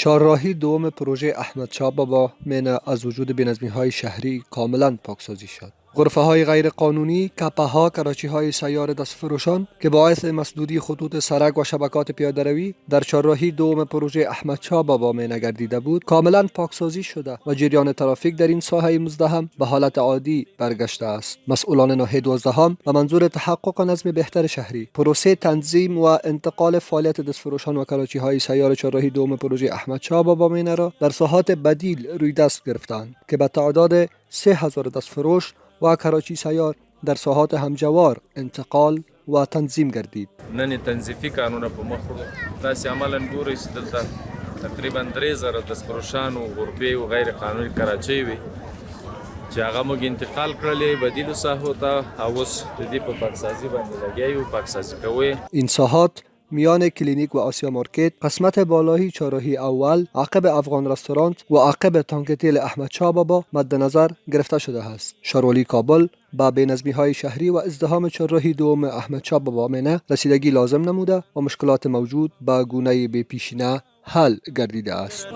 چهارراهی دوم پروژه احمدشاه بابا مینه از وجود بینظمی‌های شهری کاملا پاکسازی شد. غرفه‌های غیر قانونی، کپه‌ها، کراچی‌های سیار دستفروشان که باعث مسدودی خطوط سرک و شبکات پیاده‌روی در چهارراهی دوم پروژه احمدشاه بابا مینه گردیده بود، کاملا پاکسازی شده و جریان ترافیک در این ساحه مزدحم به حالت عادی برگشته است. مسئولان ناحیه 12 به منظور تحقق نظم بهتر شهری، پروسه تنظیم و انتقال فعالیت دستفروشان و کراچی‌های سیار چهارراهی دوم پروژه احمدشاه بابا مینه را در ساحات بدیل روی دست گرفتند که به تعداد 3000 دستفروش و کراچی سیار در ساحات همجوار انتقال و تنظیم گردید. نن تنظیفي کارونه په مخ وړو. تاسې عملاً ګورئ چې دلته تقریبا 3000 دستفروشان و غرفې و غیر قانوني کراچۍ وي چې هغه موږ انتقال کړلې بدیلو ساحو ته، او اوس د دې په پاکسازي باندې لګیا یو، پاکسازي کوي. این ساحات میان کلینیک و آسیا مارکت، قسمت بالایی چهارراهی اول، عقب افغان رستوران و عقب تانک تیل احمدشاه بابا مد نظر گرفته شده است. شاروالی کابل با بینظمی‌های شهری و ازدحام چهارراهی دوم احمدشاه بابا مینه رسیدگی لازم نموده و مشکلات موجود با گونه بی پیشینه حل گردیده است.